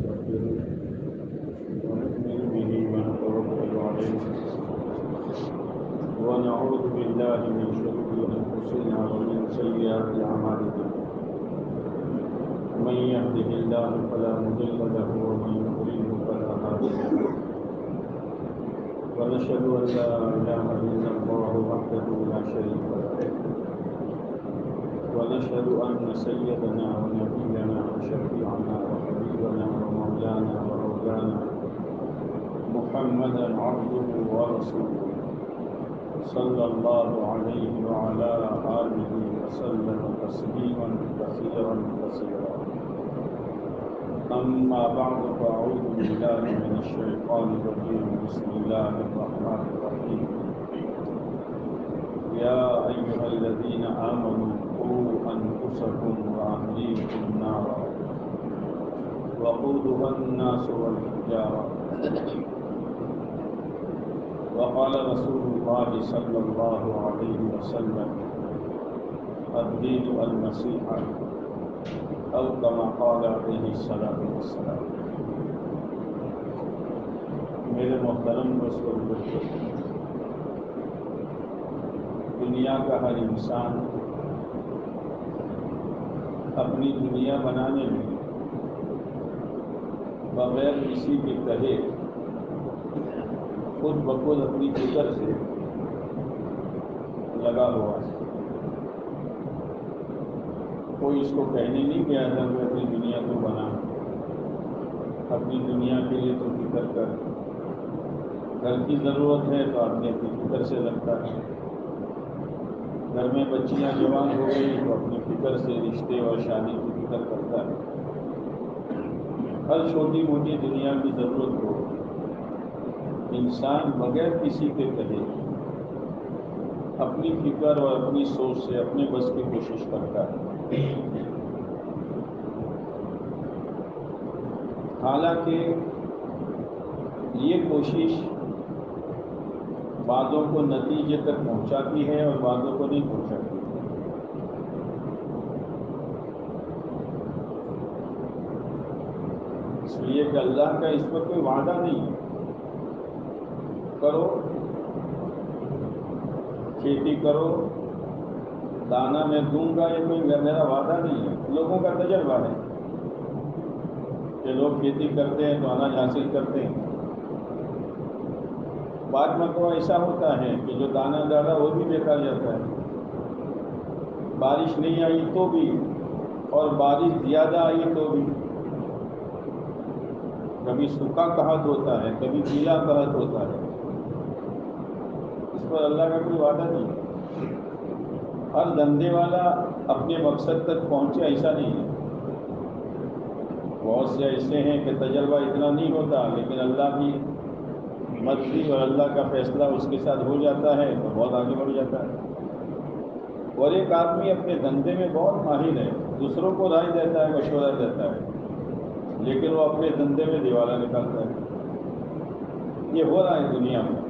ونستغفره ونؤمن به ونتوكل عليه ونعوذ بالله من شرور أنفسنا ومن سيئات أعمالنا من يهده الله فلا مضل له ومن يضلل فلا هادي له ونشهد أن لا إله إلا الله وحده لا شريك له ونشهد أن سيدنا ونبينا وشفيعنا وحبيبنا ومولانا ومولانا محمدا عبده ورسوله صلى الله عليه وعلى آله وسلم تسليما كثيرا كثيرا أما بعد فأعوذ بالله من الشيطان الرجيم بسم الله الرحمن الرحيم يا أيها الذين آمنوا قوا أنفسكم وأهليكم نارا وقودها الناس والحجارة وقال رسول الله صلى الله عليه وسلم الدين النصيحة أو كما قال عليه الصلاة والسلام. میرے محترم دوستو، دنیا کا ہر انسان اپنی دنیا بنانے میں بغیر کسی کے کہے خود بخود اپنی فکر سے لگا ہوا ہے. کوئی اس کو کہنے نہیں گیا تھا کہ اپنی دنیا کو بنا، اپنی دنیا کے لیے تو فکر کر. گھر کی ضرورت ہے تو آدمی اپنی فکر سے لگتا ہے. گھر میں بچیاں جوان ہو گئی تو اپنی فکر سے رشتے اور شادی کی فکر کرتا ہے. ہر چھوٹی موٹی دنیا کی ضرورت کو انسان بغیر کسی کے کہے اپنی فکر اور اپنی سوچ سے اپنے بس کی کوشش کرتا ہے. حالانکہ یہ کوشش بعضوں کو نتیجے تک پہنچاتی ہے اور بعضوں کو نہیں پہنچاتی. اس لیے کہ اللہ کا اس پر کوئی وعدہ نہیں ہے. کرو، کھیتی کرو، دانا میں دوں گا، یہ کوئی میرا وعدہ نہیں ہے. لوگوں کا تجربہ ہے کہ لوگ کھیتی کرتے ہیں تو اناج حاصل کرتے ہیں. بعض مرتبہ ایسا ہوتا ہے کہ جو دانا ڈالا وہ بھی بیکار جاتا ہے. بارش نہیں آئی تو بھی، اور بارش زیادہ آئی تو بھی. کبھی سوکھا قحط ہوتا ہے، کبھی گیلا قحط ہوتا ہے. اس پر اللہ کا کوئی وعدہ نہیں ہے. ہر دھندے والا اپنے مقصد تک پہنچے ایسا نہیں ہے. بہت سے ایسے ہیں کہ تجربہ اتنا نہیں ہوتا لیکن اللہ کی مرضی اور اللہ کا فیصلہ اس کے ساتھ ہو جاتا ہے تو بہت آگے بڑھ جاتا ہے. اور ایک آدمی اپنے دھندے میں بہت ماہر ہے، دوسروں کو رائے دیتا ہے، مشورہ دیتا ہے، لیکن وہ اپنے دھندے میں دیوالا نکالتا ہے. یہ ہو رہا ہے دنیا میں.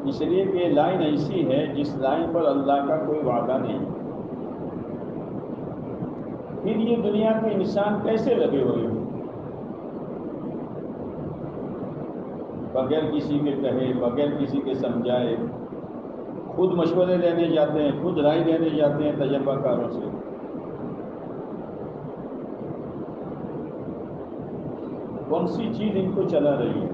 اس لیے کہ یہ لائن ایسی ہے جس لائن پر اللہ کا کوئی وعدہ نہیں. پھر یہ دنیا کے انسان کیسے لگے ہوئے ہیں؟ بغیر کسی کے کہے، بغیر کسی کے سمجھائے، خود مشورے لینے جاتے ہیں، خود رائے دینے جاتے ہیں تجربہ کاروں سے. کون سی چیز ان کو چلا رہی ہے؟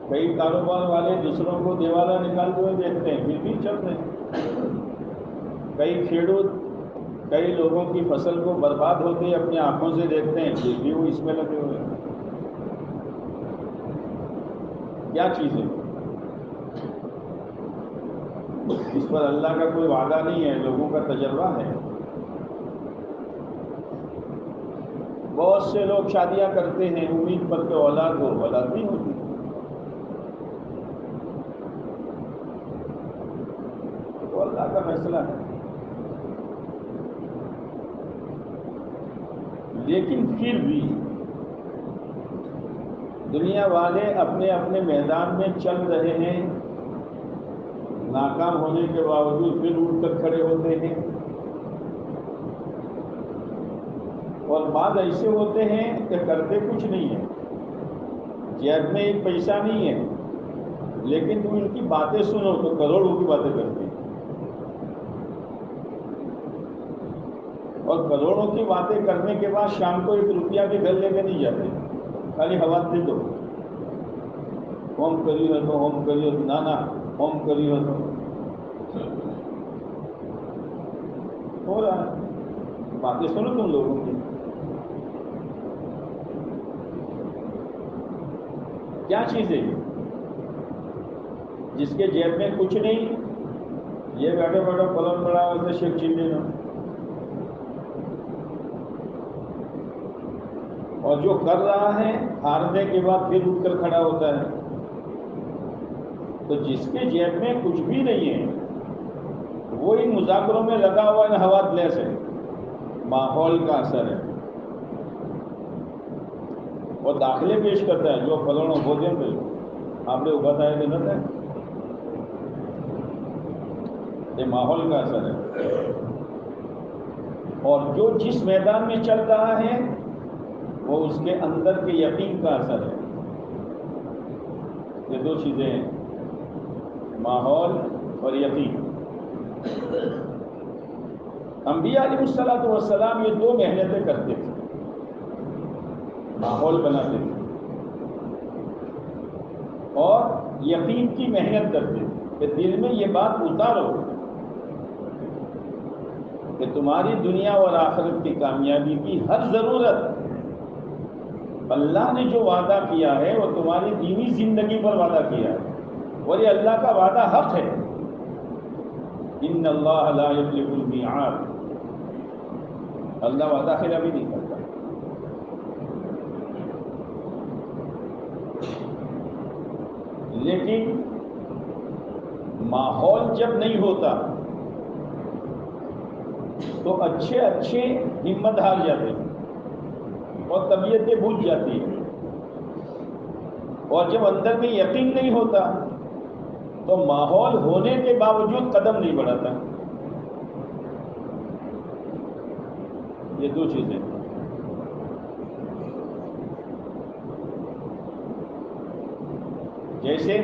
کئی کاروبار والے دوسروں کو دیوالا نکالتے ہوئے دیکھتے ہیں پھر بھی چل رہے ہیں. کئی کھیڑوت کئی لوگوں کی فصل کو برباد ہوتے اپنی آنکھوں سے دیکھتے ہیں پھر بھی وہ اس میں لگے ہوئے ہیں. کیا چیز ہے؟ اس پر اللہ کا کوئی وعدہ نہیں ہے، لوگوں کا تجربہ ہے. بہت سے لوگ شادیاں کرتے ہیں امید پر کہ اولاد ہو، اولاد نہیں ہوتی. تو اللہ کا فیصلہ ہے. لیکن پھر بھی دنیا والے اپنے اپنے میدان میں چل رہے ہیں، ناکام ہونے کے باوجود پھر اٹھ کر کھڑے ہوتے ہیں. اور بعض ایسے ہوتے ہیں کہ کرتے کچھ نہیں ہے، جیب میں ایک پیسہ نہیں ہے، لیکن تم ان کی باتیں سنو تو کروڑوں کی باتیں کرتے ہیں، اور کروڑوں کی باتیں کرنے کے بعد شام کو 1 روپیہ بھی گھر لے کے نہیں جاتے، خالی ہوا دے دو، ہوم کری ہو نانا ہوم کری ہو رہا ہے، باتیں سنو تم لوگوں کی۔ کیا چیز ہے جس کے جیب میں کچھ نہیں، یہ بیٹھو بیٹھو پلنگ پڑا اسے شیخ چین لینا، اور جو کر رہا ہے ہارنے کے بعد پھر اٹھ کر کھڑا ہوتا ہے۔ تو جس کے جیب میں کچھ بھی نہیں ہے وہ ان مذاکروں میں لگا ہوا ہے، ہوا دلیس ہے، ماحول کا اثر ہے، اور داخلے پیش کرتا ہے جو فلانوں بولتے ہیں آپ نے بتایا کہ نہ ہے، یہ ماحول کا اثر ہے، اور جو جس میدان میں چل رہا ہے وہ اس کے اندر کے یقین کا اثر ہے۔ یہ دو چیزیں ہیں، ماحول اور یقین۔ انبیاء علیہ الصلوۃ والسلام یہ دو محنتیں کرتے تھے، ماحول بناتے تھے اور یقین کی محنت کرتے تھے کہ دل میں یہ بات اتارو کہ تمہاری دنیا اور آخرت کی کامیابی کی ہر ضرورت اللہ نے جو وعدہ کیا ہے وہ تمہاری دینی زندگی پر وعدہ کیا ہے، اور یہ اللہ کا وعدہ حق ہے۔ ان اللہ لا یخلف المیعاد، اللہ وعدہ خلافی نہیں کرتا۔ لیکن ماحول جب نہیں ہوتا تو اچھے ہمت ہار جاتے ہیں اور طبیعتیں بوجھ جاتی ہیں، اور جب اندر میں یقین نہیں ہوتا تو ماحول ہونے کے باوجود قدم نہیں بڑھاتا۔ یہ دو چیزیں، جیسے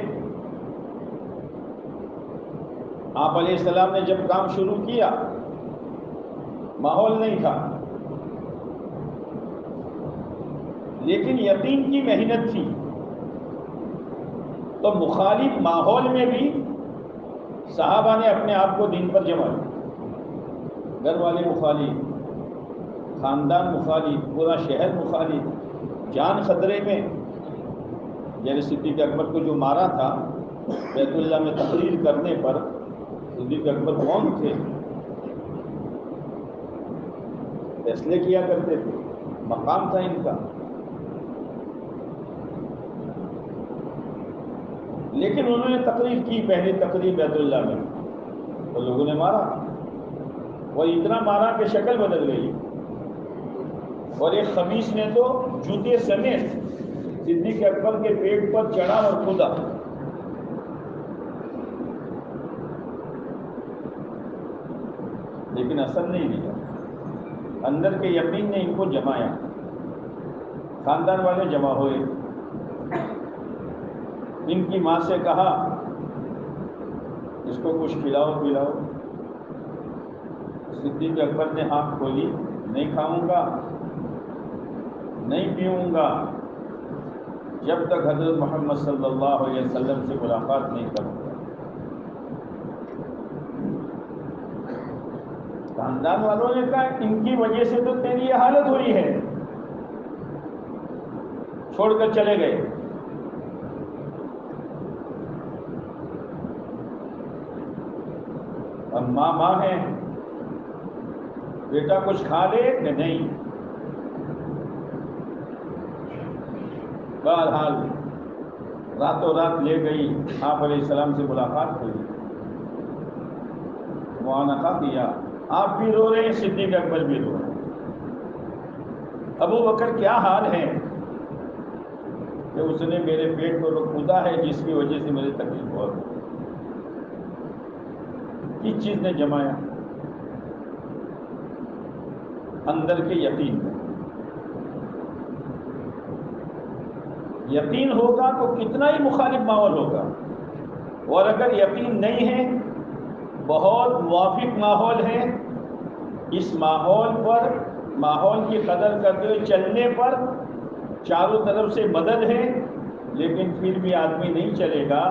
آپ علیہ السلام نے جب کام شروع کیا ماحول نہیں تھا، لیکن یقین کی محنت تھی، تو مخالف ماحول میں بھی صحابہ نے اپنے آپ کو دین پر جمع کیا، گھر والے مخالف، خاندان مخالف، پورا شہر مخالف، جان خطرے میں، جیسے صدیق اکبر کو جو مارا تھا بیت اللہ میں تقریر کرنے پر، صدیق اکبر کون تھے؟ فیصلے کیا کرتے تھے، مقام تھا ان کا، لیکن انہوں نے تقریر کی، پہلی تقریر بیت اللہ میں، تو لوگوں نے مارا، اور اتنا مارا کہ شکل بدل گئی، اور ایک خبیث نے تو جوتے سمیت صدیق اکبر کے پیٹ پر چڑھا اور کھودا، لیکن اثر نہیں دیا، اندر کے یقین نے ان کو جمایا، خاندان والے جمع ہوئے، ان کی ماں سے کہا اس کو کچھ کھلاؤ پلاؤ، صدیق اکبر نے آنکھ کھولی، نہیں کھاؤں گا، نہیں پیوں گا جب تک حضرت محمد صلی اللہ علیہ وسلم سے ملاقات نہیں کروں گا۔ خاندان والوں نے کہا ان کی وجہ سے تو تیری یہ حالت ہوئی ہے، چھوڑ کر چلے گئے۔ اب ماں ہے، بیٹا کچھ کھا لے کہ نہیں، بہرحال راتوں رات لے گئی، آپ علیہ السلام سے ملاقات ہوئی، معانقہ کیا، آپ بھی رو رہے ہیں، صدیق اکبر بھی رو رہے ہیں۔ ابو بکر کیا حال ہے کہ اس نے میرے پیٹ کو کھودا ہے جس کی وجہ سے میری تکلیف بہت ہے۔ کس چیز نے جمایا؟ اندر کے یقین، یقین ہوگا تو کتنا ہی مخالف ماحول ہوگا، اور اگر یقین نہیں ہے، بہت موافق ماحول ہے، اس ماحول کی قدر کرتے ہوئے چلنے پر چاروں طرف سے مدد ہے، لیکن پھر بھی آدمی نہیں چلے گا،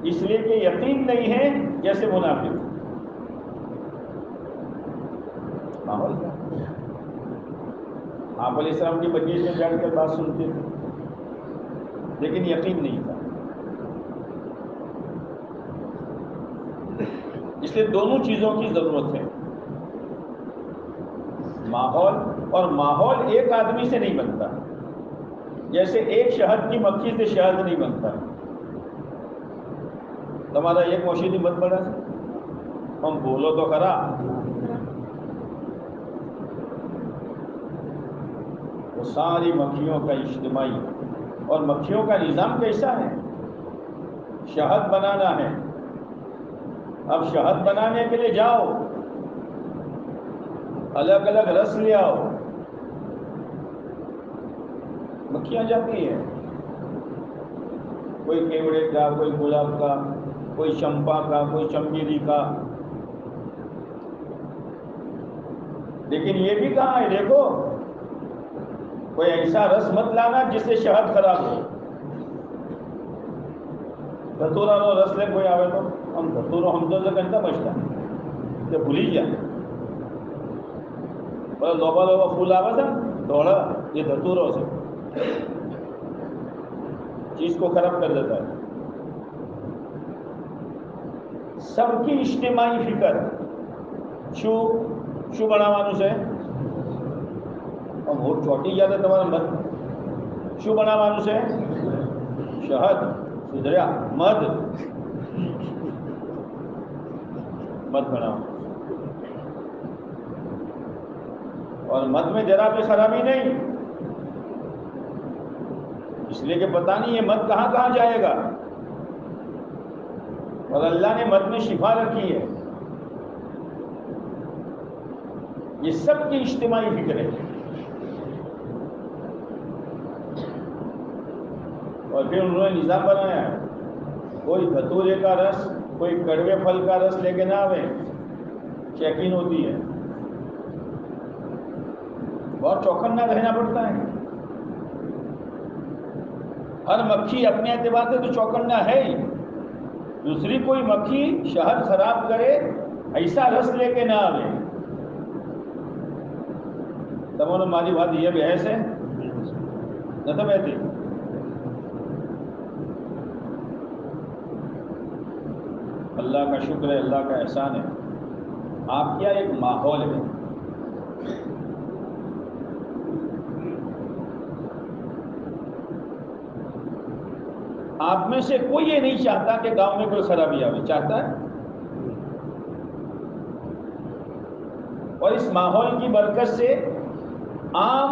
اس لیے کہ یقین نہیں ہے، جیسے منافق ماحول کا۔ آپ علیہ السلام کی مجلس میں بیٹھ کر بات سنتے تھے، لیکن یقین نہیں تھا۔ اس لیے دونوں چیزوں کی ضرورت ہے، ماحول، اور ماحول ایک آدمی سے نہیں بنتا، جیسے ایک شہد کی مکھی سے شہد نہیں بنتا۔ تمہارا ایک موشیدی مت بڑا سے ہم بولو تو کرا، وہ ساری مکھیوں کا اجتماعی، اور مکھیوں کا نظام کیسا ہے؟ شہد بنانا ہے، اب شہد بنانے کے لیے جاؤ، الگ الگ رس لے آؤ، مکھیاں جاتی ہیں، کوئی کیوڑے کا، کوئی گلاب کا، کوئی چمپا کا، کوئی چمیلی کا، لیکن یہ بھی کہا ہے دیکھو کوئی ایسا رس مت لانا جس سے شہد خراب ہو۔ دھتورا نو رس لے کوئی آوے تو ہم دھتورو ہم تو گھنٹہ بچتا کہ بھولی جائے، لوبا لوبا پھول آوا تھا دوڑا، یہ دھتوروں سے چیز کو خراب کر دیتا ہے۔ سب کی اجتماعی فکر શું બનાવવાનું છે؟ બહુ ચોટી ગયા તમારા મધ શું બનાવવાનું છે؟ શહદ સુધર્યા મધ બનાવો، اور مد میں ذرا بھی خرابی نہیں، اس لیے کہ پتہ نہیں یہ مد کہاں کہاں جائے گا، اور اللہ نے مد میں شفا رکھی ہے۔ یہ سب کی اجتماعی فکر ہے، اور پھر انہوں نے نظام بنایا ہے، کوئی دھتورے کا رس، کوئی کڑوے پھل کا رس لے کے نہ آوے، چیکنگ ہوتی ہے، بہت چوکنا رہنا پڑتا ہے۔ ہر مکھی اپنے اعتبار سے تو چوکنا ہے ہی، دوسری کوئی مکھی شہد خراب کرے ایسا رس لے کے نہ آوے۔ تمہارا ماری بات یہ بحث ہے نہ تو بہتی، اللہ کا شکر ہے، اللہ کا احسان ہے، آپ کیا ایک ماحول ہے۔ آپ میں سے کوئی یہ نہیں چاہتا کہ گاؤں میں کوئی خرابی آئے، چاہتا ہے؟ اور اس ماحول کی برکت سے عام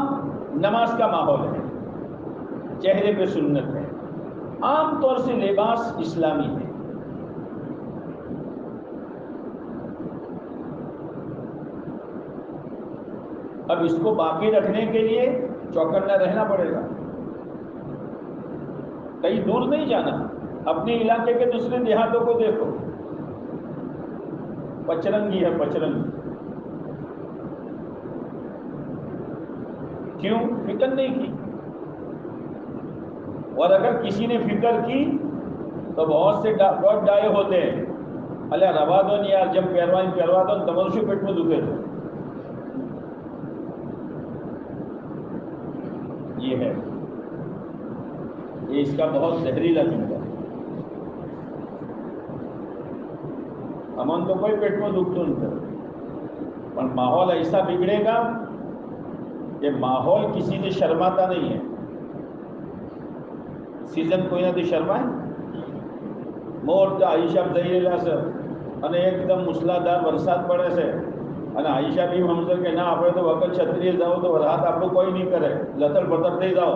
نماز کا ماحول ہے، چہرے پہ سنت ہے، عام طور سے لباس اسلامی ہے۔ اب اس کو باقی رکھنے کے لیے چوکنا رہنا پڑے گا، کہیں دور نہیں جانا، اپنے علاقے کے دوسرے دیہاتوں کو دیکھو، پچرنگی ہے پچرنگی، کیوں؟ فکر نہیں کی، اور اگر کسی نے فکر کی تو بہت سے ڈاٹ ڈائے ہوتے ہیں، اللہ روا دو نہیں یار، جب پیروا دو تمرشو پیٹ میں دکھے تھے، یہ ہے، یہ اس کا بہت زہریلا جملہ ہے۔ امن تو کوئی پیٹ میں دکھ تو نہیں، پر ماحول ایسا بگڑے گا کہ ماحول کسی سے شرماتا نہیں ہے۔ سیزن کوئی نہ شرمائے، મોરતા આઈશા થઈ રહેલા છે અને એકદમ મુસલાધાર વરસાદ પડે છે અને આઈશા બી સમજે કે ના આપણે તો વગર છત્રીએ જાઓ તો રાત આપણું કોઈ નહીં કરે, લતડ પતડ થઈ જાઓ,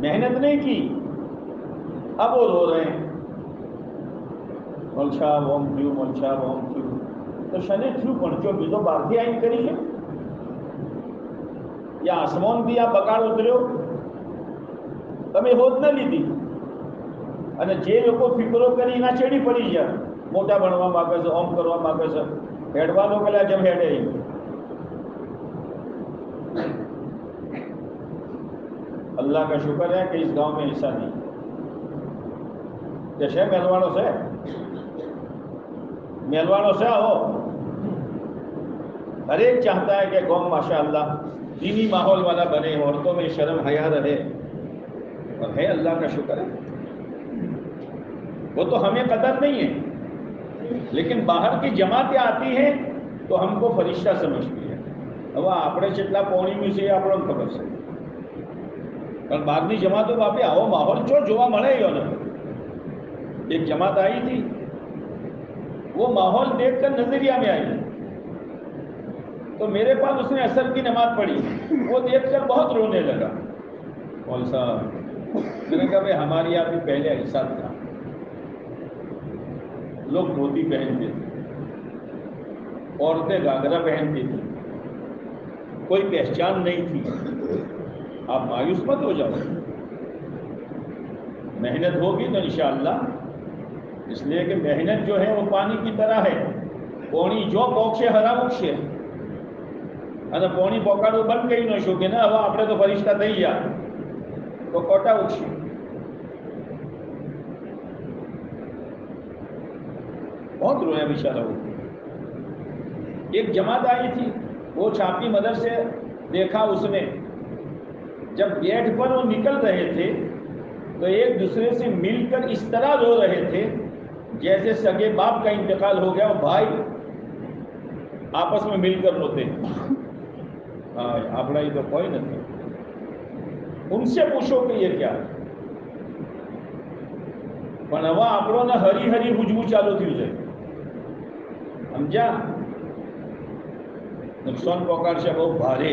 محنت نہیں کی، اب وہ رو رہے ہیں مول صاحب ہم کیوں، مول صاحب ہم کیوں. تو شنے کیوں پڑھو بیجو بارتی آئین کری ہے یا آسمان بھی آپ બગાડ ઉતર્યો તમે હોદ ન લીધી. અને જે લોકો ફિકરો કરી એના ચેડી પડી ગયા, મોટા બનવા માંગે છે, ઓમ કરવા માંગે છે, હેડવા મોકલ્યા જેમ હેડે. اللہ کا شکر ہے کہ اس گاؤں میں ایسا نہیں. جیسے میلواڑوں سے آؤ، ہر ایک چاہتا ہے کہ قوم ماشاءاللہ دینی ماحول والا بنے، عورتوں میں شرم حیا رہے، اور ہے اللہ کا شکر ہے. وہ تو ہمیں قدر نہیں ہے، لیکن باہر کی جماعتیں آتی ہیں تو ہم کو فرشتہ سمجھتی ہے. اب આપણે જેટલા પોણીમાં છે આપણને ખબર છે، પણ બહારની જમાતો બાપે આવો માહોલ જોવા મળે ને. ایک جماعت آئی تھی، وہ ماحول دیکھ کر نظریہ میں آئی تو میرے پاس اس نے عصر کی نماز پڑھی، وہ دیکھ کر بہت رونے لگا. مول صاحب میں نے کہا بھائی ہمارے یہاں بھی پہلے ایسا تھا، لوگ دھوتی پہنتے تھے، عورتیں گھاگھرا پہنتی تھی، کوئی پہچان نہیں تھی. آپ مایوس مت ہو جاؤ، محنت ہوگی تو انشاءاللہ. اس لیے کہ محنت جو ہے وہ پانی کی طرح ہے، پونی جو પોક્ષે હરા ઉગશે. અને પોણી પોકાડવું બંધ કરી ન શકે ને, હવે આપણે તો ફરિશ્તા થઈ ગયા તો કોટા ઉગશે. بہت رویا بیچارہ. وہ ایک جماعت آئی تھی، وہ چھاپی مدر سے دیکھا اس نے، جب گیٹ پر وہ نکل رہے تھے تو ایک دوسرے سے مل کر اس طرح رو رہے تھے جیسے سگے باپ کا انتقال ہو گیا، بھائی آپس میں مل کر روتے. ہاں આપણા یہ تو کوئی نہیں. ان سے پوچھو کہ یہ کیا ہے. પણ હવે આપણોને હરી હરી હુજવું ચાલુ થયું છે. સમજ્યા? નુકસાન પહોંચાડશે બહુ ભારે.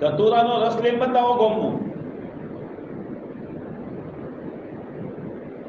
ધતુરાનો રસ લઈને બતાવો ગોમનું.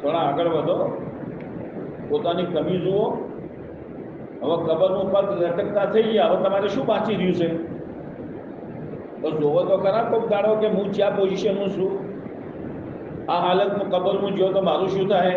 થોડા આગળ વધો, પોતાની કમી જુઓ. હવે કબરનું પગ લટકતા થઈ ગયા, હવે તમારે શું બાકી રહ્યું છે? તો જોવો તો ખરા કોક દાડો કે હું ક્યાં પોઝિશનનું છું, આ હાલતમાં કબરમાં જો તો મારું શું થાય?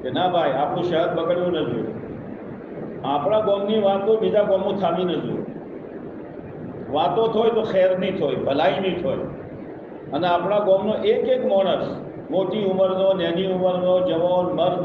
કે ના ભાઈ આપણું શહેર બગડવું ન જોઈએ, આપણા ગામની વાતો બીજા ગામમાં થાવી ન જોઈએ. વાતો થોય તો ખેરની થોય, ભલાઈની થોય. અને આપણા ગામનો એક એક માણસ, મોટી ઉંમરનો, નાની ઉંમરનો, જવાન, મર્દ,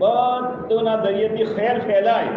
બધોના દરિયેથી ખેર ફેલાય,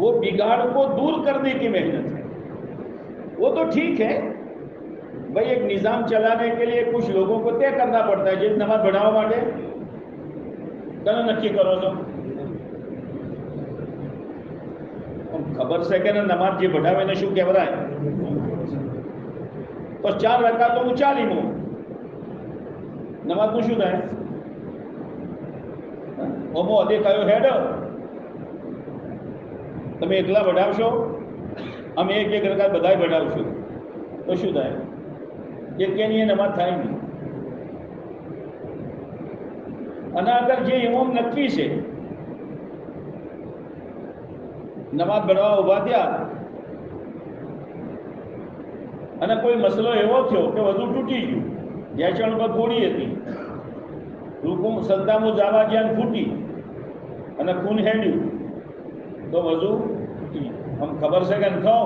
وہ بگاڑ کو دور کرنے کی محنت ہے. وہ تو ٹھیک ہے بھائی، ایک نظام چلانے کے لیے کچھ لوگوں کو طے کرنا پڑتا ہے. جس نماز بڑھاؤ ماٹے کنا نکی کرو تو خبر سے کہ نماز جی بڑھاوے نے شو کہہ رہا ہے تو 4 رکعتوں کو 40 مو نماز کو شو ہے ઓમો અદે કયો હેડ તમે એકલા વઢાવશો, અમે એક રકાત બધાય વઢાવશું તો શું થાય? એકેની નમાઝ થાય નહીં. અને અગર જે ઇમામ નક્કી છે નમાઝ ભણવા ઉભા થયા અને કોઈ મસલો એવો થયો કે વધુ તૂટી ગયું, ઢેંચણ પર ગોળી હતી, રૂકું સદ્દામું જાવા જ્ઞાન ફૂટી અને ખૂન હેડ્યું તો વજુ આમ ખબર છે કે ખાઓ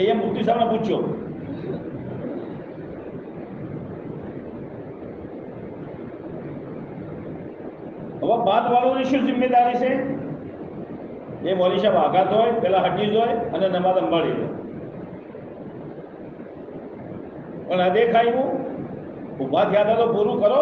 એ મુફ્તી સાહેબને પૂછ્યો. હવે બાદ વાળોની શું જિમ્મેદારી છે? એ મૌલી સાહેબ આઘાત હોય પેલા હટી હોય અને નમાઝ સંભાળી લે. પણ આ દેખાયું ઊભા થયા હતા તો પૂરું કરો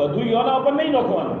બધું યોના ઉપર નહીં નોખવાનું.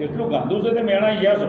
કેટલું ગાંધું છે તે મેળા ગયા છો,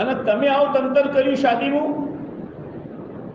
અને તમે આવો તંતર કર્યું શાદીનું,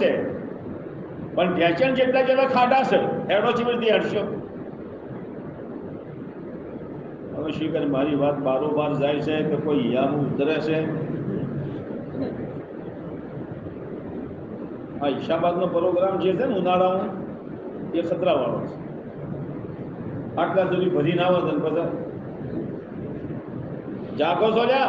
છે પણ ઢેચણ જેટલા જેટલા ખાડા છે એડો ચીવરથી હટશો. હવે શીખર મારી વાત બારોબાર જાય છે કે કોઈ યામું ઉતરે છે. આ ઈશાબાદનો પ્રોગ્રામ જે છે ને ઉનાળામાં એ ખતરાવાળો છે. આટલા સુધી ભરીને આવો ને પછી જાગો છો લ્યા.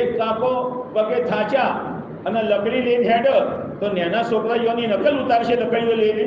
એક કાકો પગે થાચા અને લકડી લઈને હેડ્યો તો નેના છોકરાઓની નકલ ઉતારશે લકડીઓ લઈને?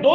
2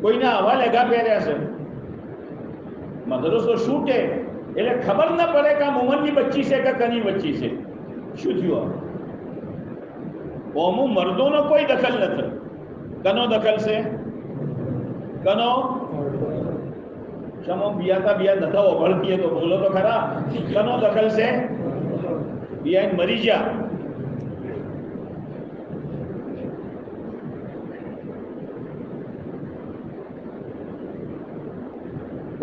કોઈને આવા લેગા પહેર્યા છે। મદરસો છૂટે એટલે ખબર ન પડે કે આ મોમનની બચ્ચી છે કે કની બચ્ચી છે। શું થયું? કોમો મર્દોનો કોઈ દખલ નથી। કનો દખલ છે? કનો ચમો બિયાતા બિયા નતા ઓભળતી તો બોલો તો ખરા। કનો દખલ છે? બિયાન મરી જા।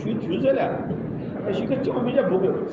શું થયું છે લ્યા પછી કે ચો બીજા ભૂખ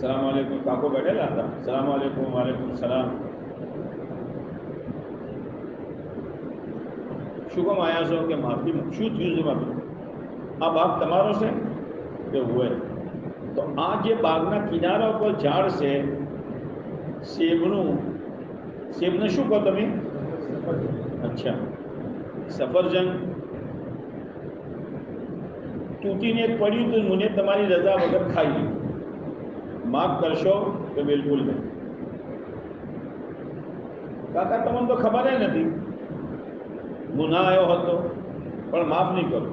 સલામ આલેકુમ કાકો બેઠેલા હતા. સલામ આલેકુમ. વાલેકુમ સલામ. શું કામ આવ્યા છો? કે માફી શું થયું છે? માફી આ બાગ તમારો છે કે હોય? તો આ જે બાગના કિનારા ઉપર ઝાડ છે સેબને શું કહો તમે? અચ્છા, સફરજન તૂટીને પડ્યું તો મને તમારી રજા વગર ખાઈ લીધું. માફ કરશો કે બિલકુલ નહીં? કાકા તમને તો ખબર નથી, ગુનાહ આવ્યો હતો પણ માફ નહીં કરું.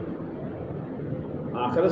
આખર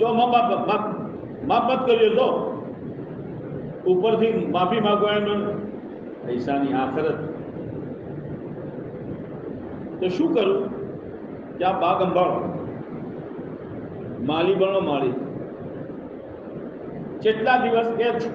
જો માફ મત કર્યો તો ઉપરથી માફી માંગવાનું પૈસાની આખરત. તો શું કરું? ત્યાં બાગ અંબાળો, માલી બનો માલી. કેટલા દિવસ એ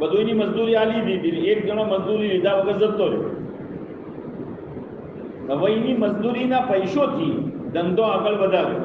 બધુંની મજદૂરી આલી દીધી. એક જણો મજદૂરી લીધા વગર જતો રહ્યો. હવે એની મજદૂરીના પૈસોથી ધંધો આગળ વધાર્યો.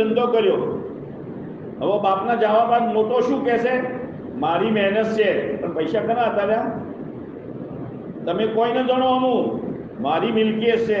ધંધો કર્યો. હવે બાપના જવાબ બાદ મોટો શું કહેશે? મારી મહેનત છે પણ પૈસા કના હતા લ્યા? તમે કોઈ ન જાણો, અમુક મારી મિલકિયત છે.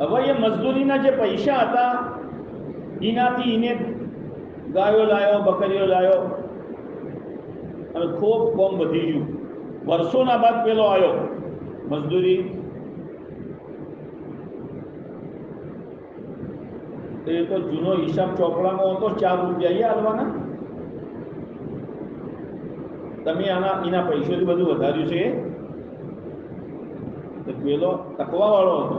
હવે એ મજદૂરીના જે પૈસા હતા એનાથી એને ગાયો લાયો, બકરીઓ લાયો અને ખૂબ કોમ વધી ગયું. વર્ષોના બાદ પેલો આવ્યો મજદૂરી. એ તો જૂનો હિસાબ ચોપડામાં હતો, 4 રૂપિયા હાલવાના. તમે એના પૈસાથી બધું વધાર્યું છે. તો પેલો તકવા વાળો હતો.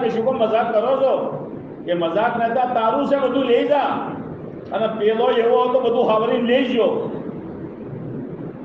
કે શું મજાક કરો છો? કે મજાક નતા, તારું છે બધું લઈ જા. અને પેલો એવો હતો બધું હાવરીને લઈ ગયો,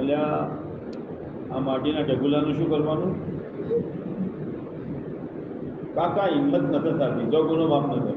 અલ્યા આ માટીના ઢગુલાનું શું કરવાનું? કાકા હિંમત નથી થતી, જો ગુનો માફ ન થાય.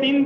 3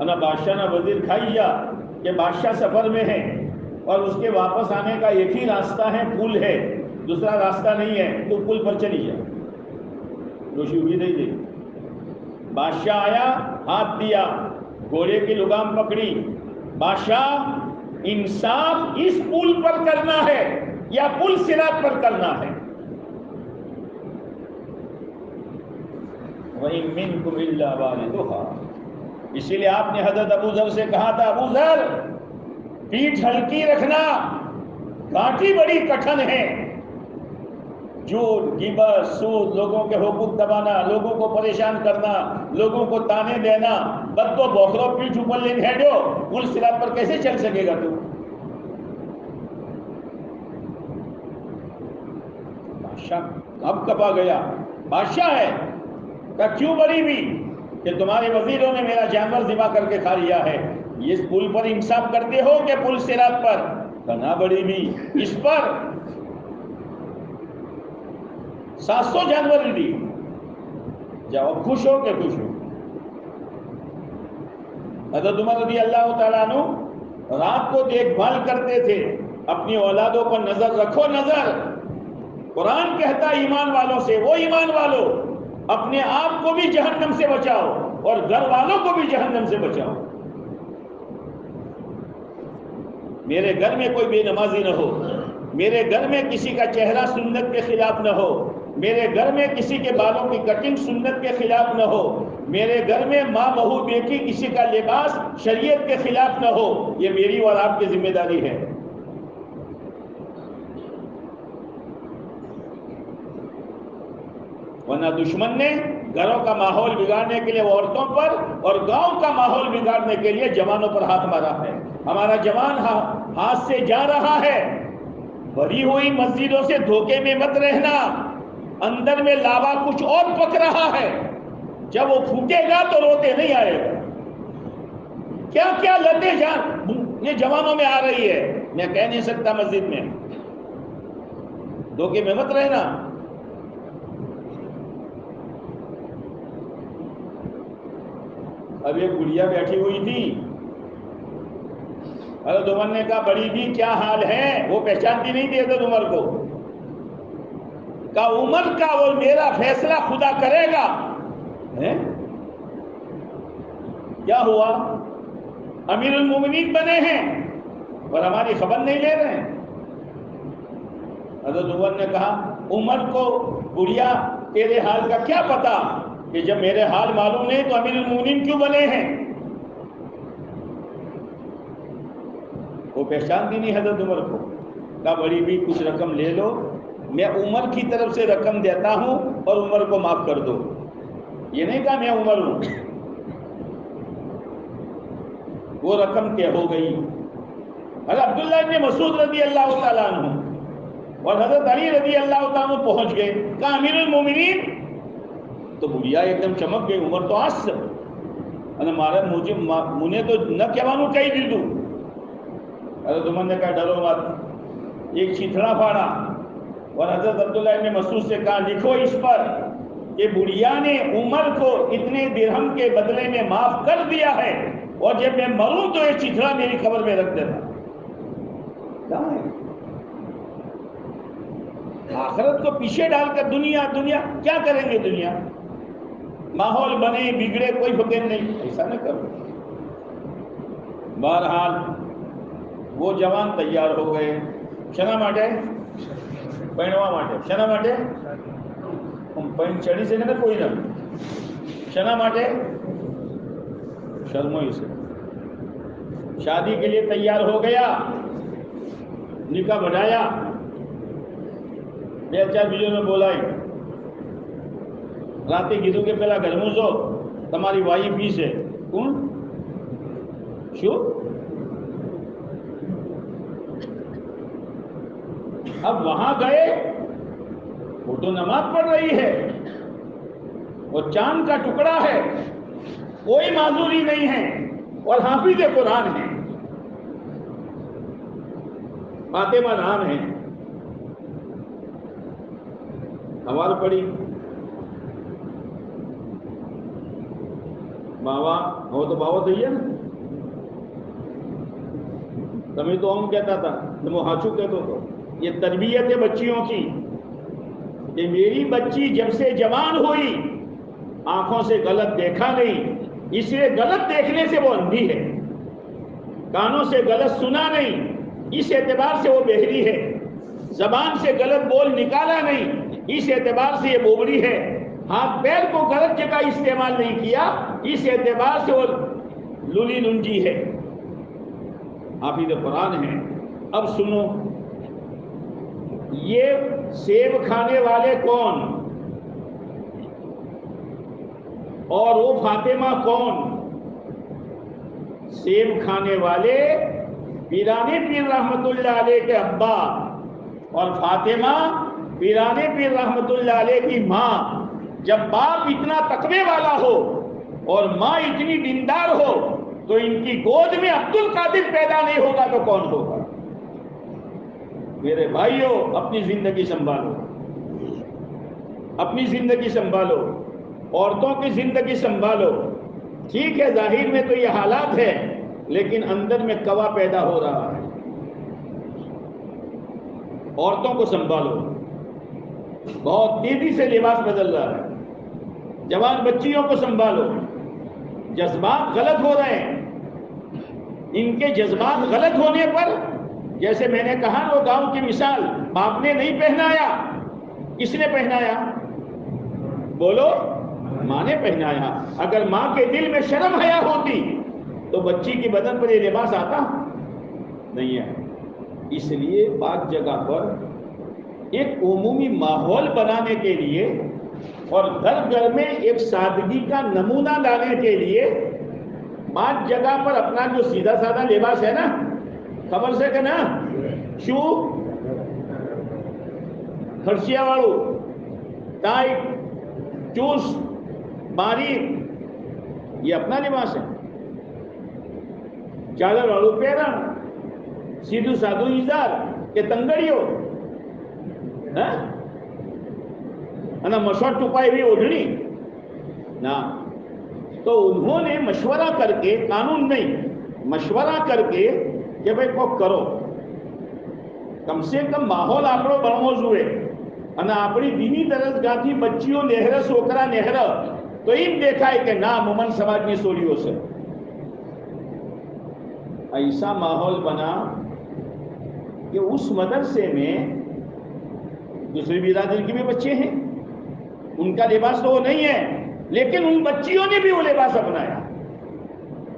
અને બાદશાહના વજીર ખાઈ ગયા. کہ بادشاہ سفر میں ہے اور اس کے واپس آنے کا ایک ہی راستہ ہے، پل ہے، دوسرا راستہ نہیں ہے، تو پل پر چلی جائے، روشی ہوئی نہیں دی۔ بادشاہ آیا، ہاتھ دیا، گھوڑے کی لگام پکڑی، بادشاہ انصاف اس پل پر کرنا ہے یا پل صراط پر کرنا ہے؟ وَإِن مِّنكُمْ إِلَّا وَارِدُهَا، اسی لیے آپ نے حضرت ابو ذر سے کہا تھا، ابو ذر پیٹھ ہلکی رکھنا، کانٹی بڑی کٹھن ہے، جھوٹ، غیبت، سود، لوگوں کے حقوق دبانا، لوگوں کو پریشان کرنا، لوگوں کو تانے دینا، بد تو بوکھرو پیٹھ اوپر لے بھیڑو، پل صراط پر کیسے چل سکے گا تو؟ بادشاہ اب کپا گیا، بادشاہ ہے کہ کیوں بڑی بھی کہ تمہارے وزیروں نے میرا جانور ذبح کر کے کھا لیا ہے، اس پل پر انصاف کرتے ہو کہ پل صراط پر؟ کہنا بڑی بھی اس پر 700 جانور لی، جاؤ خوش ہو کہ خوش ہو؟ حضرت عمر رضی اللہ تعالیٰ عنہ رات کو دیکھ بھال کرتے تھے، اپنی اولادوں پر نظر رکھو، نظر، قرآن کہتا ایمان والوں سے، وہ ایمان والوں اپنے آپ کو بھی جہنم سے بچاؤ اور گھر والوں کو بھی جہنم سے بچاؤ۔ میرے گھر میں کوئی بے نمازی نہ ہو، میرے گھر میں کسی کا چہرہ سنت کے خلاف نہ ہو، میرے گھر میں کسی کے بالوں کی کٹنگ سنت کے خلاف نہ ہو، میرے گھر میں ماں بہو بیٹی کسی کا لباس شریعت کے خلاف نہ ہو، یہ میری اور آپ کی ذمہ داری ہے۔ ورنہ دشمن نے گھروں کا ماحول بگاڑنے کے لیے عورتوں پر اور گاؤں کا ماحول بگاڑنے کے لیے جوانوں پر ہاتھ مارا ہے۔ ہمارا جوان ہاتھ سے جا رہا ہے۔ بھری ہوئی مسجدوں سے دھوکے میں مت رہنا، اندر میں لاوا کچھ اور پک رہا ہے، جب وہ پھوٹے گا تو روتے نہیں آئے گا۔ کیا کیا لتیں یہ جوانوں میں آ رہی ہے، میں کہہ نہیں سکتا مسجد میں، دھوکے میں مت رہنا۔ اب ایک گڑیا بیٹھی ہوئی تھی، حضرت عمر نے کہا بڑی بھی کیا حال ہے؟ وہ پہچانتی نہیں تھی حضرت عمر کو۔ کہا عمر کا اور میرا فیصلہ خدا کرے گا۔ کیا ہوا؟ امیر المومنین بنے ہیں اور ہماری خبر نہیں لے رہے ہیں۔ حضرت عمر نے کہا عمر کو گڑیا تیرے حال کا کیا پتا کہ جب میرے حال معلوم نہیں تو امیر المومنین کیوں بنے ہیں؟ وہ پہچانتی نہیں حضرت عمر کو۔ کہا بڑی بھی کچھ رقم لے لو، میں عمر کی طرف سے رقم دیتا ہوں اور عمر کو معاف کر دو۔ یہ نہیں کہا میں عمر ہوں۔ وہ رقم طے ہو گئی۔ حضرت عبداللہ ابن مسعود رضی اللہ تعالیٰ عنہ اور حضرت علی رضی اللہ تعالیٰ عنہ پہنچ گئے۔ کہا امیر المومنین، تو بڑھیا ایک دم چمک گئی، عمر تو آس مارا مجھے مجھے تو نہ کہوانو کہی دیدو۔ حضرت عمر نے کہا ڈرو مت، ایک چتھڑا پھاڑا اور حضرت عبداللہ ابن مسعود سے کہا لکھو اس پر کہ بڑھیا نے عمر کو اتنے درہم کے بدلے میں معاف کر دیا ہے اور جب میں مروں تو یہ چتھڑا میری قبر میں رکھ دینا۔ آخرت کو پیچھے ڈال کر دنیا کیا کریں گے؟ دنیا ماحول بنے بگڑے کوئی فکر نہیں، ایسا نہ کرو۔ بہرحال وہ جوان تیار ہو گئے، شنا ماٹے پہنوا ماٹے، شنا ماٹے پہن چڑھی سے نہ کوئی نہ شنا ماٹے شرموئی سے شادی کے لیے تیار ہو گیا، نکاح بڑھایا، બે ચાર બીજોને બોલાય, રાતે કીધું કે પેલા ઘરમાં જો તમારી વાઈફ બી છે। કોણ? શું? اب وہاں گئے، وہ تو نماز پڑھ رہی ہے، وہ چاند کا ٹکڑا ہے، کوئی معذوری نہیں ہے اور حافظ قرآن ہے، فاطمہ نام ہے۔ سوال پڑی باوا ہو تو باوا دئیے نا، تمہیں تو ہم کہتا تھا، تم ہاچو کہتے تو. یہ تربیت ہے بچیوں کی کہ میری بچی جب سے جوان ہوئی آنکھوں سے غلط دیکھا نہیں، اس لیے غلط دیکھنے سے وہ اندھی ہے، کانوں سے غلط سنا نہیں اس اعتبار سے وہ بہری ہے، زبان سے غلط بول نکالا نہیں اس اعتبار سے یہ بوبڑی ہے، ہاتھ پیر کو غلط جگہ استعمال نہیں کیا اس اعتبار سے وہ لولی لنجی ہے. حافظ قرآن ہے. اب سنو، یہ سیب کھانے والے کون اور وہ فاطمہ کون؟ سیب کھانے والے پیرانے پیر رحمت اللہ علیہ کے ابا اور فاطمہ پیرانے پیر رحمت اللہ علیہ کی ماں. جب باپ اتنا تقوی والا ہو اور ماں اتنی دیندار ہو تو ان کی گود میں عبد القادر پیدا نہیں ہوگا تو کون ہوگا؟ میرے بھائیوں، اپنی زندگی سنبھالو، اپنی زندگی سنبھالو، عورتوں کی زندگی سنبھالو. ٹھیک ہے ظاہر میں تو یہ حالات ہے لیکن اندر میں کوا پیدا ہو رہا ہے. عورتوں کو سنبھالو، بہت تیزی سے لباس بدل رہا ہے. جوان بچیوں کو سنبھالو، جذبات غلط ہو رہے ہیں. ان کے جذبات غلط ہونے پر، جیسے میں نے کہا وہ گاؤں کی مثال، باپ نے نہیں پہنایا، کس نے پہنایا؟ بولو، ماں نے پہنایا. اگر ماں کے دل میں شرم حیا ہوتی تو بچی کی بدن پر یہ لباس آتا نہیں ہے. اس لیے پاک جگہ پر ایک عمومی ماحول بنانے کے لیے اور گھر گھر میں ایک سادگی کا نمونہ لانے کے لیے پاک جگہ پر اپنا جو سیدھا سادہ لباس ہے نا، خبر سے کہ نا، شو خرچیا والو ٹائٹ چوس باریک، یہ اپنا لباس ہے. چادر والو پیرا سیدھو سادھو ایزار کہ تنگڑیو مسوٹ ٹپائی ہوئی اوڑھنی نا. تو انہوں نے مشورہ کر کے، قانون نہیں، مشورہ کر کے کہ بھائی کو کرو، کم سے کم ماحول આપણો બનવો જોઈએ અને આપણી દીની દરસગાહથી બચ્ચીઓ નહેર છોકરા નહેર તો એમ દેખાય કે ના મોમન સમાજની છોડીઓ છે. ایسا ماحول بنا کہ اس مدرسے میں دوسری برادری کے بھی بچے ہیں، ان کا لباس تو وہ نہیں ہے لیکن ان بچیوں نے بھی وہ لباس اپنایا.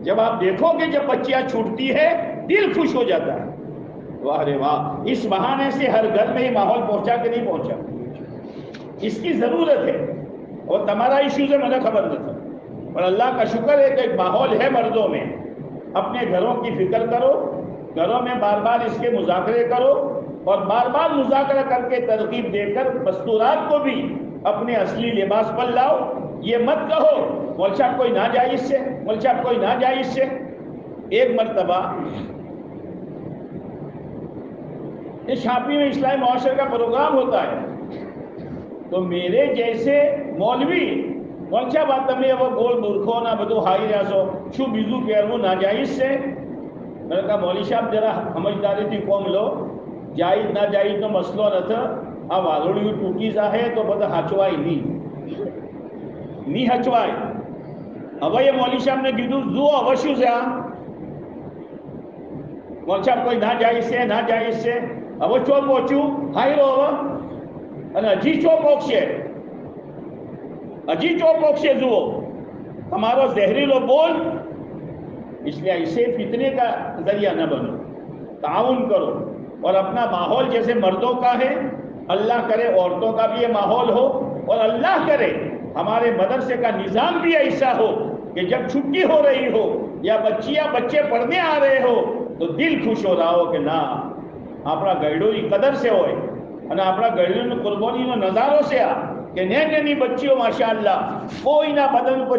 جب آپ دیکھو کہ جب بچیاں چھوٹتی ہے دل خوش ہو جاتا ہے. واہ رے واہ، اس بہانے سے ہر گھر میں یہ ماحول پہنچا کہ نہیں پہنچا؟ اس کی ضرورت ہے. اور تمہارا ایشو سے مجھے خبر نہ تھا، اور اللہ کا شکر ہے کہ ایک ماحول ہے مردوں میں. اپنے گھروں کی فکر کرو، گھروں میں بار بار اس کے مذاکرے کرو اور بار بار مذاکرہ کر کے ترغیب دے کر مستورات کو بھی اپنے اصلی لباس پر لاؤ. یہ مت کہو مول صاحب کوئی ناجائز سے، مول صاحب کوئی ناجائز سے. ایک مرتبہ شاپی میں اسلامی معاشرے کا پروگرام ہوتا ہے تو میرے جیسے مولوی مول صاحب تمہیں وہ گول مورکھو نہ بدو ہائی رہا شو بیزو پیرو ناجائز سے. میں نے کہا مولوی صاحب ذرا سمجھداری تھی قوم لو، جائز نہ جائز تو مسئلہ نہ تھا. اب آلوڑی ٹوٹی سا ہے تو بتا ہچوائی نہیں ہچوائی. اب یہ مولوی صاحب نے کیدو زو اوشیو سے مول صاحب کوئی نہ جائز سے نہ جائز سے. اب چو پہنچوں ہائی رو اجی چو پوکشے اجی چو پوکشے زو ہمارا زہریلو بول. اس لیے اسے فتنے کا ذریعہ نہ بنو، تعاون کرو. اور اپنا ماحول جیسے مردوں کا ہے، اللہ کرے عورتوں کا بھی یہ ماحول ہو، اور اللہ کرے ہمارے مدرسے کا نظام بھی ایسا ہو کہ جب چھٹی ہو رہی ہو یا بچیاں بچے پڑھنے آ رہے ہو تو دل خوش ہو رہا ہو کہ نہ આપણા ગયડોની કદર سے હોય અને આપણા ગયડોની કુરબાનીનો નજારો છે આ કે નેની બચ્ચીઓ માશાઅલ્લાહ કોઈના બદન ઉપર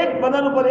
એક બદન ઉપર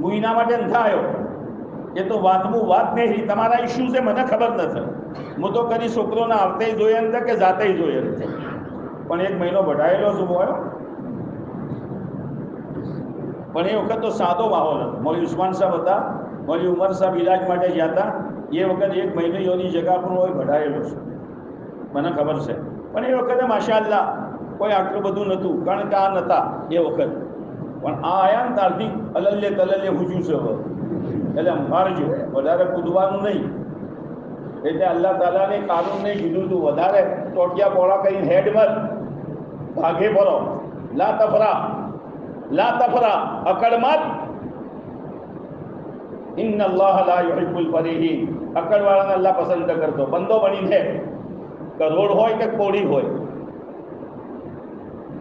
હું એના માટે ન થયો. એ તો વાતનું વાત નહીં, તમારા ઇસ્યુ છે મને ખબર નથી. હું તો કદી છોકરોને આવતે જોઈએ નથી કે જાતે જોઈએ નથી, પણ 1 મહિનો બઢાયેલો છું હોય. પણ એ વખત તો સાદો માહોલ હતો. મૌલી ઉસ્માન સાહેબ હતા, મૌલી ઉમર સાહેબ ઇલાજ માટે ગયા હતા. એ વખત 1 મહિનો એની જગ્યા પર હોય બઢાયેલો છે, મને ખબર છે. પણ એ વખતે માશાઅલ્લાહ કોઈ આટલું બધું નહોતું, કારણ કે આ નહોતા એ વખત. પણ આ આયા ને ત્યારથી અલલ્ય તલલ્ય હુજ્યું છે હવે. એટલે અંભારજો, વધારે કૂદવાનું નહીં. એટલે અલ્લાહ તાલાને કાનૂનને કીધું હતું વધારે ટોટિયા પોળા કરીને હેડ મત, ભાગે પડો. લા તફરા, અકડ મત. ઇન્ન અલ્લાહ લા યુહિબ્બુલ ફરીહીન. અકડવાળાને અલ્લાહ પસંદ કરતો. બંદો બનીને કરોડ હોય કે કોડી હોય,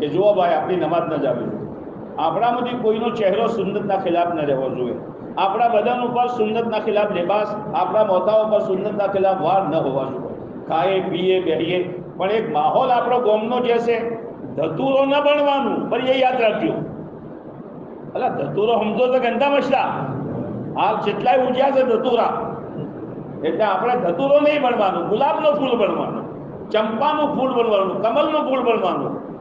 કે જુઓ ભાઈ આપણી નમાઝ ન જાવી જોઈએ. આપણામાંથી કોઈનો ચહેરો સુન્નતના ખિલાફ ન રહેવો જોઈએ. આપણા બદન ઉપર સુન્નતના ખિલાફ લિબાસ, આપણા મોઢા ઉપર સુન્નતના ખિલાફ વાળ ન હોવા જોઈએ. ખાઈએ પીએ બેહીએ, પણ એક માહોલ આપણો ગોમનો જે છે, ધતુરો ન બનવાનું. પણ એ યાદ રાખજો, અલા ધતુરો સમજો તો ગંદા મસલા હાલ જેટલાય ઉજ્યા છે ધતુરા. એટલે આપણે ધતુરો નહીં બનવાનું, ગુલાબનું ફૂલ બનવાનું, ચંપાનું ફૂલ બનવાનું, કમલનું ફૂલ બનવાનું.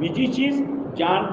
બીજી ચીજ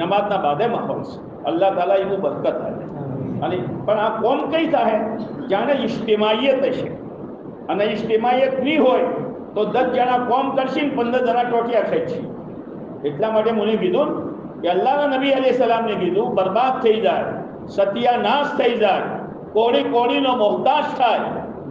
નમાજના બાદે માહોલ છે. અલ્લાહ તાલા એનું બરકત આપે. અને પણ આ કોમ કઈ થાય જાણે ઇજ્તિમાઇયત હશે. અને ઇજ્તિમાઇયત નહીં હોય તો 10 જણા કોમ કરશે ને 15 જણા ટોટિયા ખેંચશે. એટલા માટે મને કીધું કે અલ્લાહના નબી અલૈહિ સલામને કીધું બરબાદ થઈ જાય, સત્યાનાશ થઈ જાય, કોડીનો મોહતાજ થાય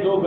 2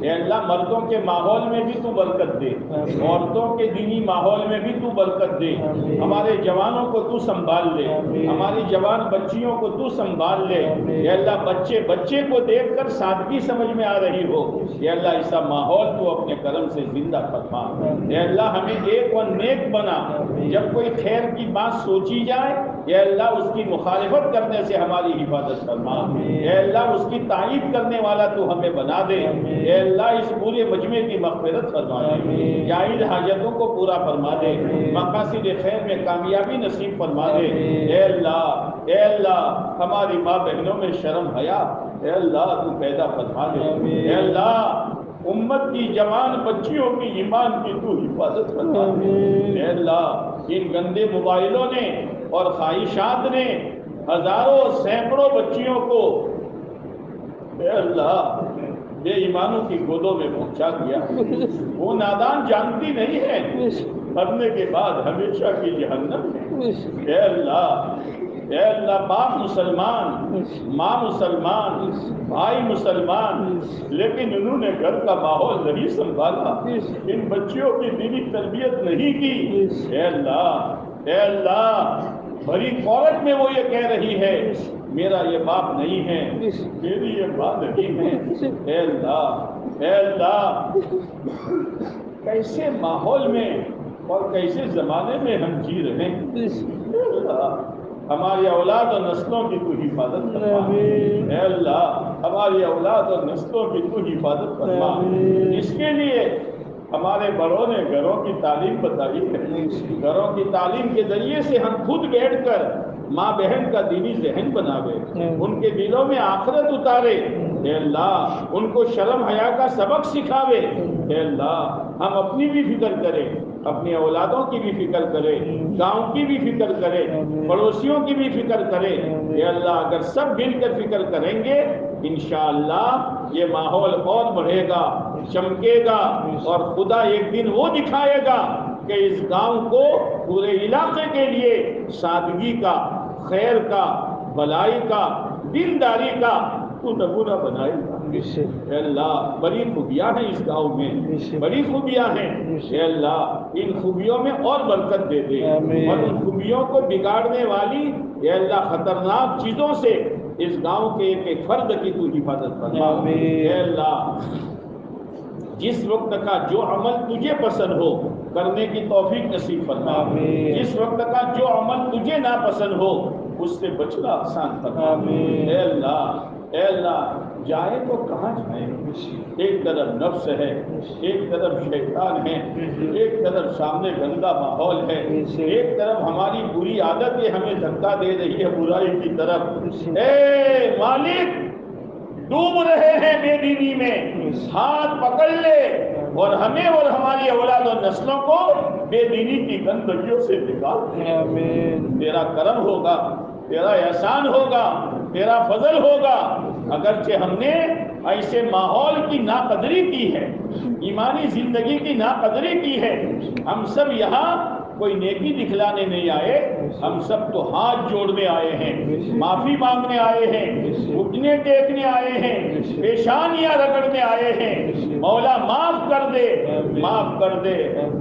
اے اللہ مردوں کے ماحول میں بھی تو برکت دے، عورتوں کے دینی ماحول میں بھی تو برکت دے، ہمارے جوانوں کو تو سنبھال لے، ہماری جوان بچیوں کو تو سنبھال لے۔ اے اللہ بچے بچے کو دیکھ کر سادگی سمجھ میں آ رہی ہو، اے اللہ ایسا ماحول تو اپنے کرم سے زندہ فرما۔ اے اللہ ہمیں ایک و نیک بنا، جب کوئی خیر کی بات سوچی جائے اے اللہ اس کی مخالفت کرنے سے ہماری حفاظت فرما۔ اے اللہ اس کی تعریف کرنے والا تو ہمیں بنا دے۔ اے اللہ اس پورے مجمع کی مغفرت فرما دے، جائز حاجتوں کو پورا فرما دے، مقاصد خیر میں کامیابی نصیب فرما دے۔ اے اللہ ہماری ماں بہنوں میں شرم حیا اے اللہ تو پیدا فرما دے۔ اے اللہ امت کی جوان بچیوں کی ایمان کی تو حفاظت فرما دے۔ اے اللہ ان گندے موبائلوں نے اور خواہشات نے ہزاروں سینکڑوں بچیوں کو اے اللہ بے ایمانوں کی گودوں میں پہنچا دیا۔ وہ نادان جانتی نہیں ہے مرنے کے بعد ہمیشہ کی جہنم ہے۔ اے اللہ باپ مسلمان، ماں مسلمان، بھائی مسلمان، لیکن انہوں نے گھر کا ماحول نہیں سنبھالا، ان بچیوں کی دینی تربیت نہیں کی۔ اے اللہ بڑی فورت میں وہ یہ کہہ رہی ہے میرا یہ باپ نہیں ہے، میری یہ ماں نہیں ہے۔ اے اللہ کیسے ماحول میں اور کیسے زمانے میں ہم جی رہے ہیں۔ اے اللہ ہماری اولاد اور نسلوں کی تو حفاظت فرما۔ اے اللہ ہماری اولاد اور نسلوں کی تو حفاظت فرما، جس کے لیے ہمارے بڑوں نے گھروں کی تعلیم بتائی ہے، گھروں کی تعلیم کے ذریعے سے ہم خود بیٹھ کر ماں بہن کا دینی ذہن بناوے، ان کے دلوں میں آخرت اتارے۔ اے اللہ ان کو شرم حیا کا سبق سکھاوے۔ اے اللہ ہم اپنی بھی فکر کریں، اپنی اولادوں کی بھی فکر کرے، گاؤں کی بھی فکر کرے، پڑوسیوں کی بھی فکر کرے۔ اے اللہ اگر سب مل کر فکر کریں گے انشاءاللہ یہ ماحول اور بڑھے گا، چمکے گا، اور خدا ایک دن وہ دکھائے گا کہ اس گاؤں کو پورے علاقے کے لیے سادگی کا، خیر کا، بھلائی کا، دینداری کا تو نمونہ بنائے گا۔ اے اللہ بڑی خوبیاں ہیں اس گاؤں میں، بڑی خوبیاں ہیں۔ اے اللہ ان خوبیوں میں اور برکت دے دے، اور ان خوبیوں کو بگاڑنے والی اے اللہ خطرناک چیزوں سے اس گاؤں کے ایک ایک فرد کی تو حفاظت فرما۔ اے اللہ جس وقت کا جو عمل تجھے پسند ہو کرنے کی توفیق نصیب فرما، جس وقت کا جو عمل تجھے ناپسند ہو اس سے بچنا آسان فرما۔ اے اللہ جائے تو کہاں جائیں؟ ایک طرف نفس ہے، ایک طرف شیطان ہے، ایک طرف سامنے گندا ماحول ہے، ایک طرف ہماری بری عادت یہ ہمیں دھکا دے رہی ہے برائی کی طرف۔ اے مالک ڈوب رہے ہیں بے دینی میں، ہاتھ پکڑ لے اور ہمیں اور ہماری اولاد اور نسلوں کو بے دینی کی گندگیوں سے نکال دے۔ تیرا کرم ہوگا، تیرا احسان ہوگا، تیرا فضل ہوگا۔ اگرچہ ہم نے ایسے ماحول کی ناقدری کی ہے، ایمانی زندگی کی ناقدری کی ہے، ہم سب یہاں کوئی نیکی دکھلانے نہیں آئے، ہم سب تو ہاتھ جوڑنے آئے ہیں، معافی مانگنے آئے ہیں، گھٹنے ٹیکنے آئے ہیں، پیشانیاں رگڑنے آئے ہیں۔ مولا معاف کر دے، معاف کر دے،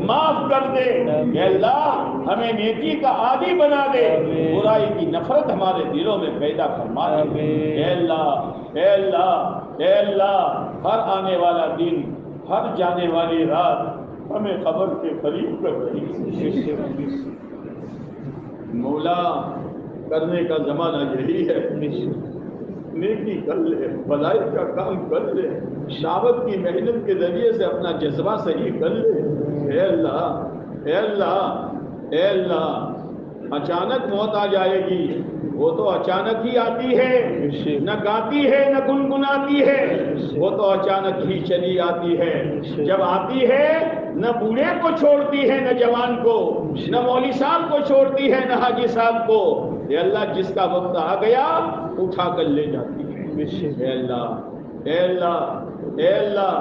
معاف کر دے۔ اے اللہ ہمیں نیکی کا عادی بنا دے، برائی کی نفرت ہمارے دلوں میں پیدا فرما دے۔ اے اللہ اے اللہ اے اللہ ہر آنے والا دن، ہر جانے والی رات ہمیں خبر کے قریب کر رہی ہے۔ مولا کرنے کا زمانہ یہی ہے، نیکی کر لے، بھلائی کا کام کر لے، دعوت کی محنت کے ذریعے سے اپنا جذبہ صحیح کر لے۔ اے اللہ اے اللہ اے اللہ اچانک موت آ جائے گی، وہ تو اچانک ہی آتی ہے، نہ گاتی ہے نہ گنگناتی ہے، وہ تو اچانک ہی چلی آتی ہے۔ جب آتی ہے نہ بوڑھے کو چھوڑتی ہے، نہ جوان کو، نہ مولوی صاحب کو چھوڑتی ہے، نہ حاجی صاحب کو۔ اے اللہ جس کا وقت آ گیا اٹھا کر لے جاتی ہے۔ اے اللہ اے اللہ اے اللہ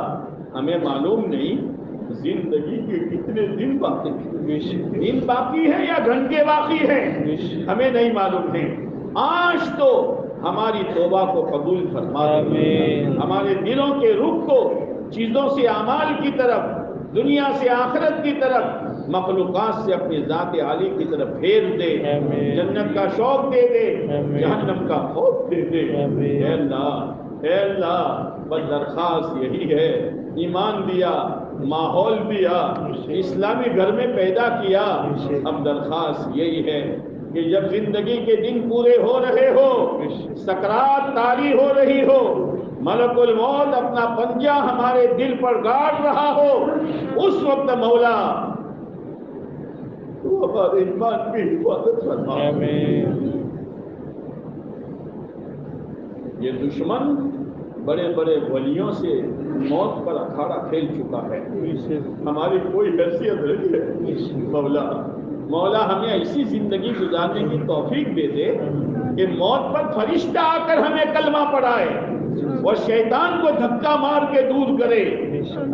ہمیں معلوم نہیں زندگی کے کتنے دن باقی ہیں، دن باقی ہے یا گھنٹے باقی ہیں، ہمیں نہیں معلوم ہے۔ آج تو ہماری توبہ کو قبول فرما دے، ہمارے دلوں کے رخ کو چیزوں سے اعمال کی طرف، دنیا سے آخرت کی طرف، مخلوقات سے اپنی ذات عالی کی طرف پھیر دے، جنت کا شوق دے دے، جہنم کا خوف دے دے۔ اے اللہ بس درخواست یہی ہے، ایمان دیا، ماحول دیا، اسلامی گھر میں پیدا کیا، اب درخواست یہی ہے کہ جب زندگی کے دن پورے ہو رہے ہو، سکرات طاری ہو رہی ہو، ملک الموت اپنا پنجہ ہمارے دل پر گاڑ رہا ہو، اس وقت مولا تو ہمارے ایمان کی حفاظت فرما۔ یہ دشمن بڑے بڑے ولیوں سے موت پر اکھاڑا کھیل چکا ہے، ہماری کوئی حیثیت نہیں ہے۔ مولا ہمیں ایسی زندگی گزارنے کی توفیق دے دے کہ موت پر فرشتہ آ کر ہمیں کلمہ پڑھائے اور شیطان کو دھکا مار کے دور کرے،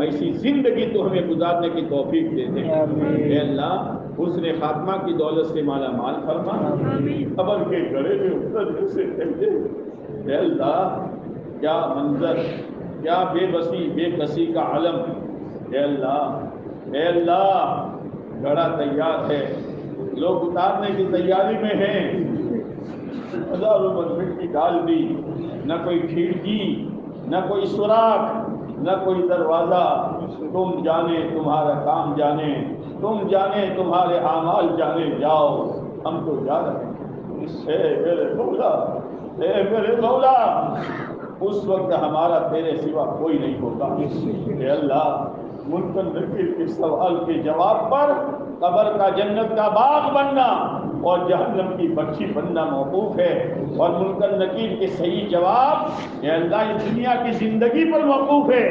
ایسی زندگی تو ہمیں گزارنے کی توفیق دے دے۔ اے اللہ حسن خاتمہ کی دولت سے مالا مال فرما، قبر کے گڑھے میں اترنے سے پہلے اے اللہ کیا منظر، کیا بے بسی بے کسی کا علم۔ اے اللہ گڑھا تیار ہے، لوگ اتارنے کی تیاری میں ہیں، ہزاروں من مٹی ڈال دی، نہ کوئی کھڑکی، نہ کوئی سوراخ، نہ کوئی دروازہ۔ تم جانے تمہارا کام جانے، تم جانے تمہارے اعمال جانے، جاؤ ہم تو جا رہے ہیں۔ اے میرے مولا، اے میرے مولا، اس وقت ہمارا تیرے سوا کوئی نہیں ہوگا۔ اے اللہ منکر نکیر کے سوال کے جواب پر قبر کا جنت کا باغ بننا اور جہنم کی بخشی بننا موقوف ہے، اور منکر نکیر کے صحیح جواب اے اللہ اس دنیا کی زندگی پر موقوف ہے۔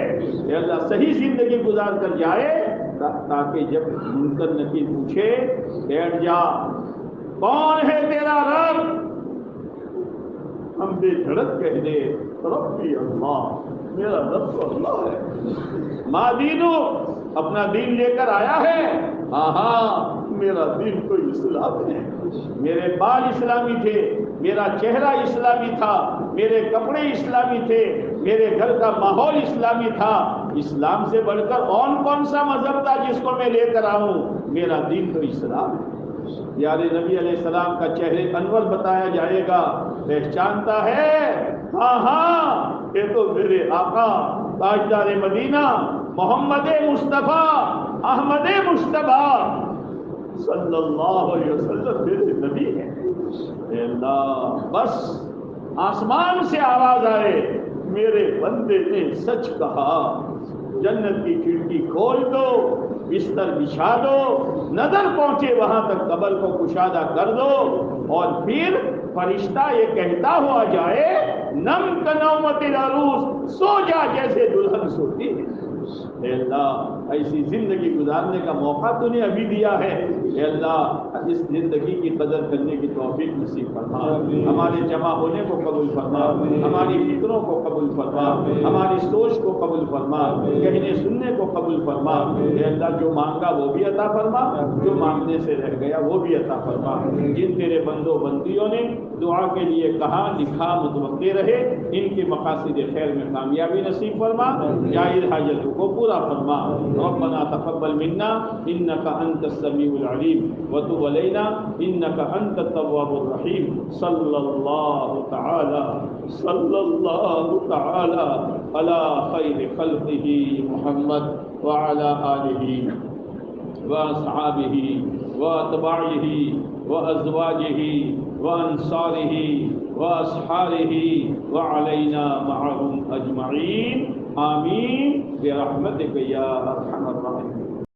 اے اللہ صحیح زندگی گزار کر جائے تاکہ جب منکر نکیر پوچھے بیٹھ جا کون ہے تیرا رب، ہم بے دھڑک کہہ دے ربی اللہ، میرا رب تو اللہ ہے۔ ماں دینو اپنا دین لے کر آیا ہے، ہاں میرا دین تو اسلام ہے، میرے بال اسلامی تھے، میرا چہرہ اسلامی تھا، میرے کپڑے اسلامی تھے، میرے گھر کا ماحول اسلامی تھا۔ اسلام سے بڑھ کر کون سا مذہب تھا جس کو میں لے کر آؤں؟ میرا دین تو اسلام ہے۔ پیارے نبی علیہ السلام کا چہرے انور بتایا جائے گا، پہچانتا ہے ہاں یہ تو میرے آقا تاجدار مدینہ محمد مصطفیٰ احمد مصطفیٰ صلی اللہ علیہ وسلم میرے نبی ہیں۔ اے اللہ بس آسمان سے آواز آئے میرے بندے نے سچ کہا، جنت کی کھڑکی کھول دو، بستر بچھا دو، نظر پہنچے وہاں تک قبر کو کشادہ کر دو، اور پھر فرشتہ یہ کہتا ہوا جائے نم کنومت العروس، سو جا جیسے دلہن سوتی ہے۔ اے اللہ ایسی زندگی گزارنے کا موقع تو نے ابھی دیا ہے، اے اللہ اس زندگی کی قدر کرنے کی توفیق نصیب فرما، ہمارے جمع ہونے کو قبول فرما، ہماری فکروں کو قبول فرما، ہماری سوچ کو قبول فرما، کہنے سننے کو قبول فرما۔ اے اللہ جو مانگا وہ بھی عطا فرما، جو مانگنے سے رہ گیا وہ بھی عطا فرما۔ جن تیرے بندوں بندیوں نے دعا کے لیے کہا لکھا متوقع رہے، ان کے مقاصد خیر میں کامیابی نصیب فرما، جائز حاجتوں کو پورا فرما۔ ربنا تقبل منا انك انت السميع العليم وتب علينا انك انت التواب الرحيم صلى الله تعالى على خير خلقه محمد وعلى آله وأصحابه وأتباعه وأزواجه وأنصاره وأصحابه وعلينا معهم أجمعين آمين برحمتك يا أرحم الراحمين۔